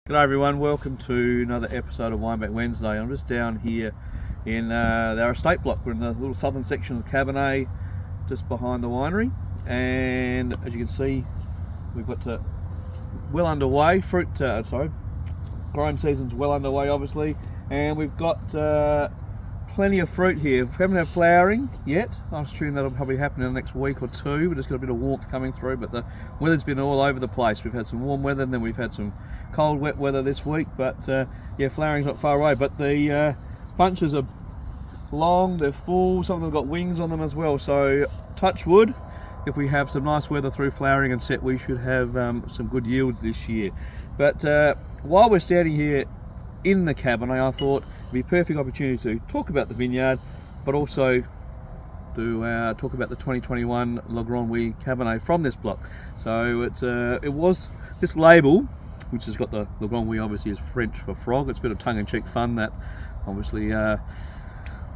G'day everyone, welcome to another episode of Wineback Wednesday. I'm just down here in our estate block. We're in the little southern section of Cabernet, just behind the winery, and as you can see, we've got well underway. Growing season's well underway, obviously, and we've got plenty of fruit here. We haven't had flowering yet. I'm assuming that'll probably happen in the next week or two. We've just got a bit of warmth coming through, but the weather's been all over the place. We've had some warm weather, and then we've had some cold, wet weather this week, but yeah, flowering's not far away. But the bunches are long, they're full, some of them have got wings on them as well, so touch wood, if we have some nice weather through flowering and set, we should have some good yields this year. But while we're standing here in the Cabernet, I thought it'd be a perfect opportunity to talk about the vineyard, but also to talk about the 2021 Grenouille Cabernet from this block. So it was this label, which has got the Grenouille, obviously is French for frog. It's a bit of tongue-in-cheek fun that obviously the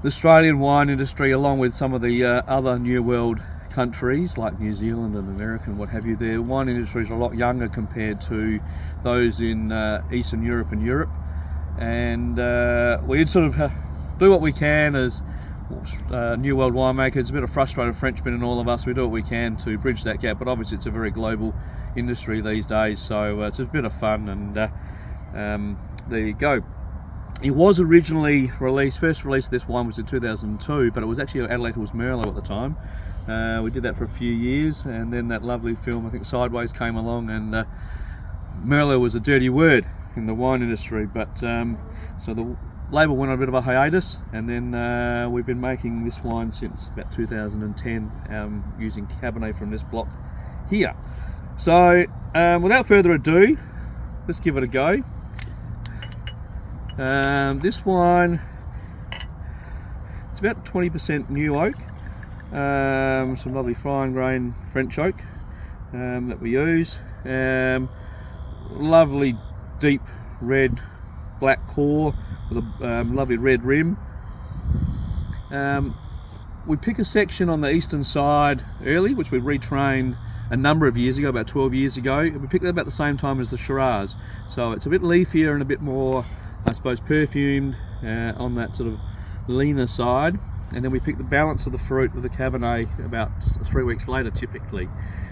Australian wine industry, along with some of the other New World countries like New Zealand and America and what have you, their wine industry is a lot younger compared to those in Eastern Europe and Europe. And we sort of do what we can as New World winemakers. A bit of frustrated Frenchmen in all of us. We do what we can to bridge that gap, but obviously it's a very global industry these days, so it's a bit of fun, and there you go. It was originally first release of this wine was in 2002, but it was actually Adelaide was Merlot at the time. We did that for a few years, and then that lovely film, I think Sideways, came along, and Merlot was a dirty word in the wine industry, but so the label went on a bit of a hiatus, and then we've been making this wine since about 2010, using Cabernet from this block here. So without further ado, let's give it a go. This wine, it's about 20% new oak, some lovely fine grain French oak that we use, lovely deep red black core with a lovely red rim. We pick a section on the eastern side early, which we retrained a number of years ago, about 12 years ago. We picked that about the same time as the Shiraz, so it's a bit leafier and a bit more, I suppose, perfumed on that sort of leaner side. And then we pick the balance of the fruit with the Cabernet about 3 weeks later typically.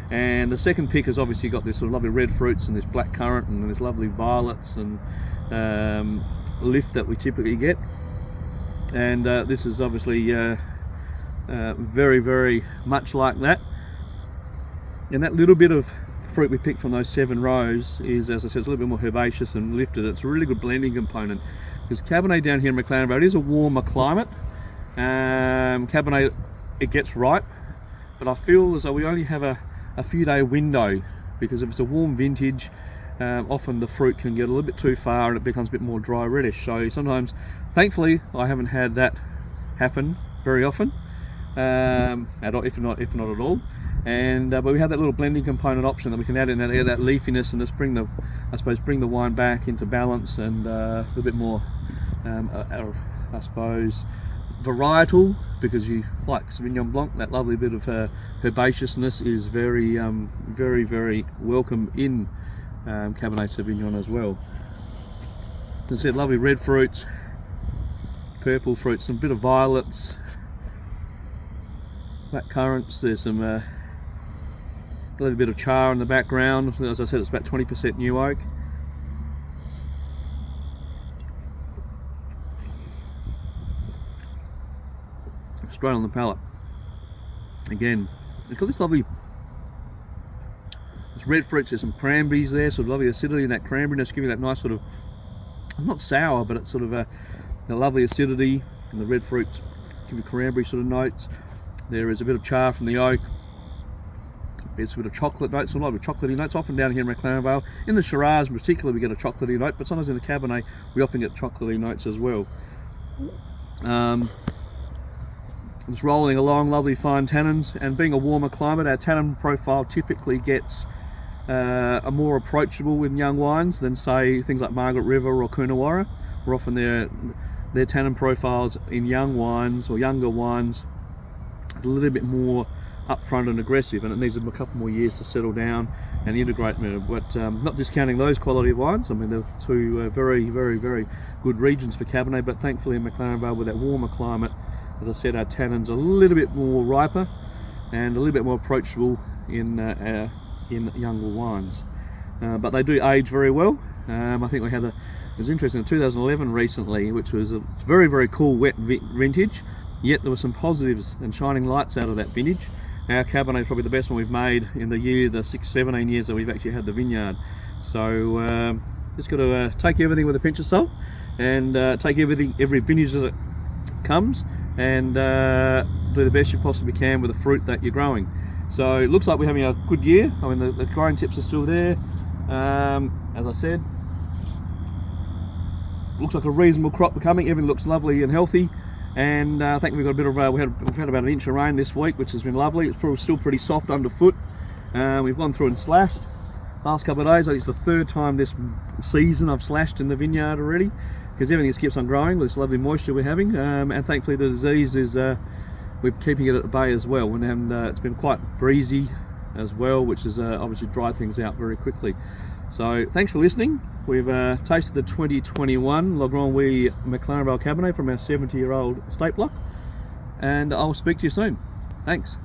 And the second pick has obviously got this sort of lovely red fruits and this black currant and this lovely violets and lift that we typically get. And this is obviously very, very much like that. And that little bit of fruit we picked from those 7 rows is, as I said, it's a little bit more herbaceous and lifted. It's a really good blending component, because Cabernet down here in McLaren Vale, it is a warmer climate. Cabernet, it gets ripe, but I feel as though we only have a few day window, because if it's a warm vintage, often the fruit can get a little bit too far and it becomes a bit more dry reddish. So sometimes, thankfully, I haven't had that happen very often, if not at all. And but we have that little blending component option that we can add in, that leafiness, and just bring the wine back into balance, and a little bit more, I suppose, varietal, because you like Sauvignon Blanc. That lovely bit of herbaceousness is very, very, very welcome in Cabernet Sauvignon as well. As I said, lovely red fruits, purple fruits, some bit of violets, black currants. There's some a little bit of char in the background. As I said, it's about 20% new oak. Straight on the palate. Again, it's got this lovely, this red fruits. There's some cranberries there, sort of lovely acidity in that cranberryness, giving that nice sort of, not sour, but it's sort of a lovely acidity, and the red fruits give you cranberry sort of notes. There is a bit of char from the oak. It's a bit of chocolate notes, a lot of chocolatey notes, often down here in McLaren Vale. In the Shiraz in particular, we get a chocolatey note, but sometimes in the Cabernet, we often get chocolatey notes as well. It's rolling along, lovely fine tannins, and being a warmer climate, our tannin profile typically gets are more approachable with young wines than, say, things like Margaret River or Coonawarra, where often their tannin profiles in young wines or younger wines a little bit more upfront and aggressive, and it needs a couple more years to settle down and integrate. But not discounting those quality of wines. I mean, they're two very, very, very good regions for Cabernet, but thankfully in McLaren Vale, with that warmer climate, as I said, our tannins are a little bit more riper and a little bit more approachable in younger wines. But they do age very well. I think we had it was interesting, 2011 recently, which was a very, very cool wet vintage, yet there were some positives and shining lights out of that vintage. Our Cabernet is probably the best one we've made in the 17 years that we've actually had the vineyard. So just got to take everything with a pinch of salt, and take every vintage as it comes, and do the best you possibly can with the fruit that you're growing. So it looks like we're having a good year. I mean, the growing tips are still there. As I said, looks like a reasonable crop becoming. Everything looks lovely and healthy. And I think we've got a bit of we've had about an inch of rain this week, which has been lovely. It's probably still pretty soft underfoot. We've gone through and slashed last couple of days. I think it's the third time this season I've slashed in the vineyard already, because everything just keeps on growing with this lovely moisture we're having. And thankfully the disease is we're keeping it at bay as well. And it's been quite breezy as well, which has obviously dried things out very quickly. So thanks for listening. We've tasted the 2021 La Grenouille McLaren Vale Cabernet from our 70-year-old estate block, and I'll speak to you soon. Thanks.